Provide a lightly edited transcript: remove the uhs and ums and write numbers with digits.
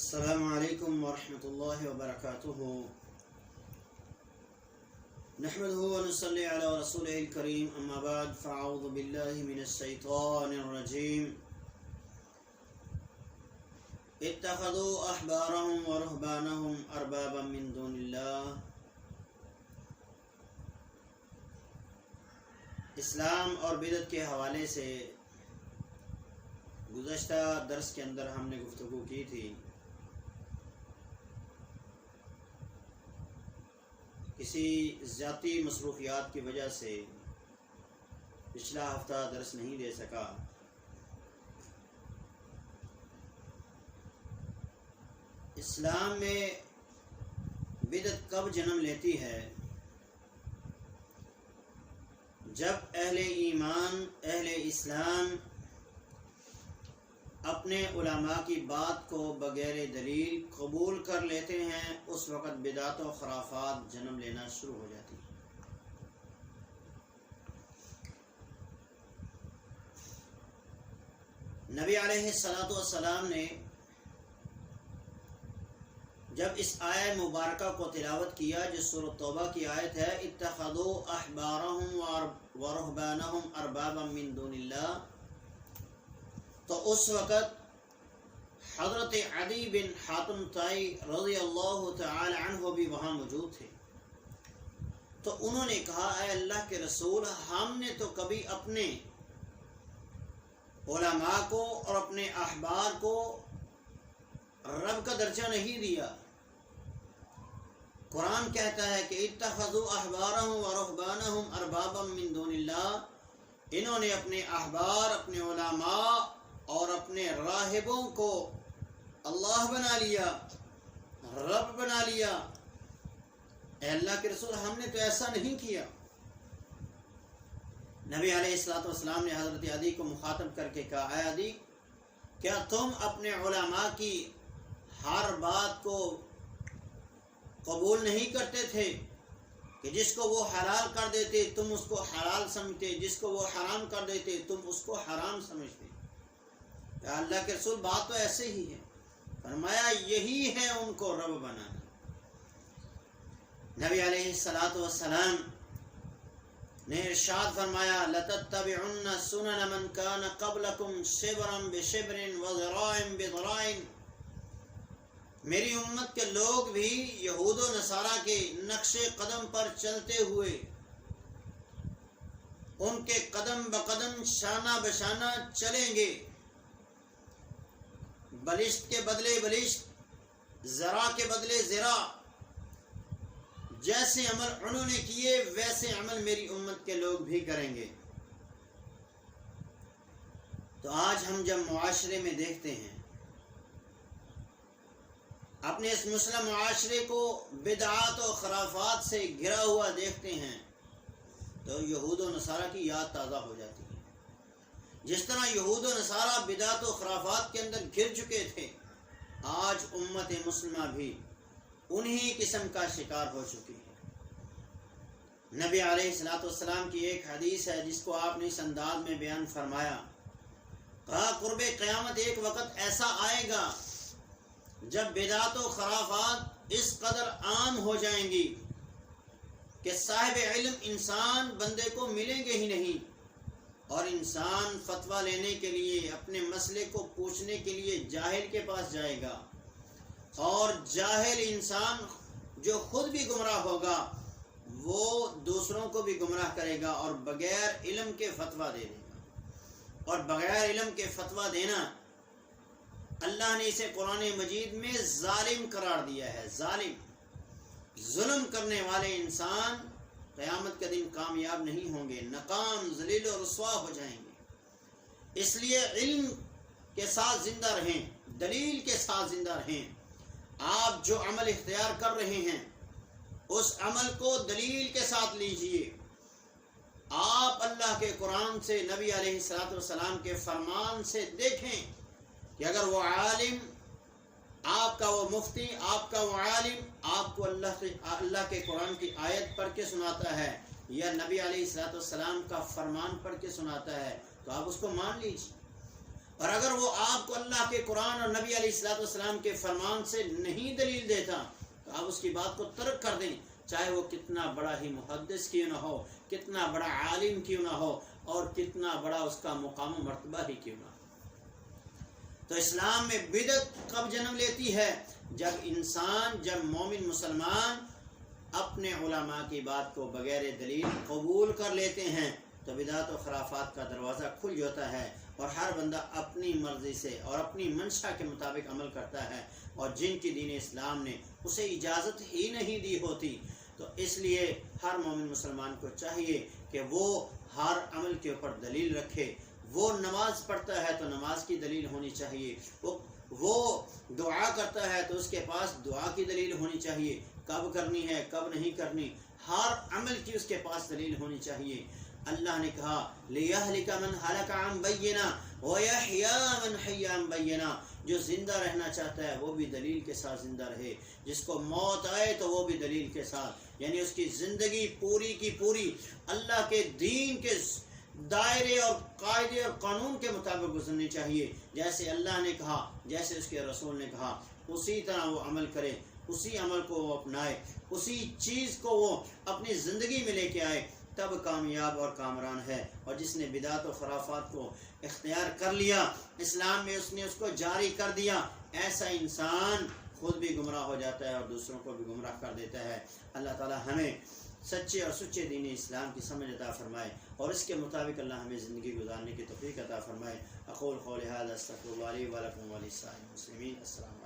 السلام علیکم ورحمۃ اللہ وبرکاتہ نحمده ونصلي على رسوله الكريم اما بعد فاعوذ بالله من الشیطان الرجیم اتخذوا احبارهم ورهبانهم اربابا من دون اللہ۔ اسلام اور بدعت کے حوالے سے گزشتہ درس کے اندر ہم نے گفتگو کی تھی۔ کسی ذاتی مصروفیات کی وجہ سے پچھلا ہفتہ درس نہیں دے سکا۔ اسلام میں بدعت کب جنم لیتی ہے؟ جب اہل ایمان، اہل اسلام اپنے علماء کی بات کو بغیر دلیل قبول کر لیتے ہیں، اس وقت بدعت و خرافات جنم لینا شروع ہو جاتی ہیں۔ نبی علیہ السلام نے جب اس آیت مبارکہ کو تلاوت کیا جو سورۃ توبہ کی آیت ہے، اتخذوا احبارهم ورهبانهم اربابا من دون اللہ، تو اس وقت حضرت عدی بن حاتم طائی رضی اللہ تعالی عنہ بھی وہاں موجود تھے۔ تو انہوں نے کہا، اے اللہ کے رسول، ہم نے تو کبھی اپنے علماء کو اور اپنے احبار کو رب کا درجہ نہیں دیا۔ قرآن کہتا ہے کہ اتخذوا احبارهم ورهبانهم اربابا من دون اللہ، انہوں نے اپنے احبار، اپنے علماء اور اپنے راہبوں کو اللہ بنا لیا، رب بنا لیا۔ اے اللہ کے رسول، ہم نے تو ایسا نہیں کیا۔ نبی علیہ السلام نے حضرت عدی کو مخاطب کر کے کہا، اے عدی، کیا تم اپنے علماء کی ہر بات کو قبول نہیں کرتے تھے کہ جس کو وہ حلال کر دیتے تم اس کو حلال سمجھتے، جس کو وہ حرام کر دیتے تم اس کو حرام سمجھتے؟ یا اللہ کے رسول، بات تو ایسے ہی ہے۔ فرمایا، یہی ہے ان کو رب بنانا۔ نبی علیہ السلام نے ارشاد فرمایا، لَتَتَّبِعُنَّ سُنَنَ مَنْ كَانَ قَبْلَكُمْ شِبْرًا بِشِبْرٍ وَذِرَاعًا بِذِرَاعٍ، میری امت کے لوگ بھی یہود و نصارہ کے نقش قدم پر چلتے ہوئے ان کے قدم بقدم شانہ بشانہ چلیں گے، بلشت کے بدلے بلشت، ذرا کے بدلے ذرا، جیسے عمل انہوں نے کیے ویسے عمل میری امت کے لوگ بھی کریں گے۔ تو آج ہم جب معاشرے میں دیکھتے ہیں، اپنے اس مسلم معاشرے کو بدعات و خرافات سے گھرا ہوا دیکھتے ہیں، تو یہود و نصارہ کی یاد تازہ ہو جاتی ہے۔ جس طرح یہود و نصارہ بدعات و خرافات کے اندر گر چکے تھے، آج امت مسلمہ بھی انہی قسم کا شکار ہو چکی ہے۔ نبی علیہ السلام کی ایک حدیث ہے جس کو آپ نے اس انداز میں بیان فرمایا، کہا، قرب قیامت ایک وقت ایسا آئے گا جب بدعات و خرافات اس قدر عام ہو جائیں گی کہ صاحب علم انسان بندے کو ملیں گے ہی نہیں، اور انسان فتویٰ لینے کے لیے، اپنے مسئلے کو پوچھنے کے لیے جاہل کے پاس جائے گا، اور جاہل انسان جو خود بھی گمراہ ہوگا وہ دوسروں کو بھی گمراہ کرے گا اور بغیر علم کے فتویٰ دے دے گا۔ اور بغیر علم کے فتویٰ دینا، اللہ نے اسے قرآن مجید میں ظالم قرار دیا ہے۔ ظالم، ظلم کرنے والے انسان قیامت کے دن کامیاب نہیں ہوں گے، ناکام، ذلیل و رسوا ہو جائیں گے۔ اس لیے علم کے ساتھ زندہ رہیں، دلیل کے ساتھ زندہ رہیں۔ آپ جو عمل اختیار کر رہے ہیں اس عمل کو دلیل کے ساتھ لیجئے۔ آپ اللہ کے قرآن سے، نبی علیہ السلام کے فرمان سے دیکھیں کہ اگر وہ عالم، آپ کا وہ مفتی، آپ کا وہ عالم آپ کو اللہ کے قرآن کی آیت پڑھ کے سناتا ہے یا نبی علیہ السلام کا فرمان پڑھ کے سناتا ہے، تو آپ اس کو مان لیجیے۔ اور اگر وہ آپ کو اللہ کے قرآن اور نبی علیہ الصلوۃ والسلام کے فرمان سے نہیں دلیل دیتا تو آپ اس کی بات کو ترک کر دیں، چاہے وہ کتنا بڑا ہی محدث کیوں نہ ہو، کتنا بڑا عالم کیوں نہ ہو، اور کتنا بڑا اس کا مقام و مرتبہ ہی کیوں نہ ہو۔ تو اسلام میں بدعت کب جنم لیتی ہے؟ جب مومن مسلمان اپنے علماء کی بات کو بغیر دلیل قبول کر لیتے ہیں تو بدعت و خرافات کا دروازہ کھل جاتا ہے، اور ہر بندہ اپنی مرضی سے اور اپنی منشا کے مطابق عمل کرتا ہے، اور جن کی دین اسلام نے اسے اجازت ہی نہیں دی ہوتی۔ تو اس لیے ہر مومن مسلمان کو چاہیے کہ وہ ہر عمل کے اوپر دلیل رکھے۔ وہ نماز پڑھتا ہے تو نماز کی دلیل ہونی چاہیے، وہ دعا کرتا ہے تو اس کے پاس دعا کی دلیل ہونی چاہیے، کب کرنی ہے کب نہیں کرنی، ہر عمل کی اس کے پاس دلیل ہونی چاہیے۔ اللہ نے کہا لِيَهْلِكَ مَنْ هَلَكَ عَنْ بَيِّنَةٍ وَيَحْيَىٰ مَنْ حَيَّىٰ عَنْ بَيِّنَةٍ، جو زندہ رہنا چاہتا ہے وہ بھی دلیل کے ساتھ زندہ رہے، جس کو موت آئے تو وہ بھی دلیل کے ساتھ، یعنی اس کی زندگی پوری کی پوری اللہ کے دین کے دائرے اور قاعدے اور قانون کے مطابق گزرنی چاہیے، جیسے اللہ نے کہا، جیسے اس کے رسول نے کہا، اسی طرح وہ عمل کرے، اسی عمل کو وہ اپنائے، اسی چیز کو وہ اپنی زندگی میں لے کے آئے، تب کامیاب اور کامران ہے۔ اور جس نے بدعت و خرافات کو اختیار کر لیا، اسلام میں اس نے اس کو جاری کر دیا، ایسا انسان خود بھی گمراہ ہو جاتا ہے اور دوسروں کو بھی گمراہ کر دیتا ہے۔ اللہ تعالی ہمیں سچے اور سچے دین اسلام کی سمجھ عطا فرمائے، اور اس کے مطابق اللہ ہمیں زندگی گزارنے کی توفیق عطا فرمائے۔ اقول قولی ھذا استغفر اللہ لی و لکم ولسائر المسلمین۔ السلام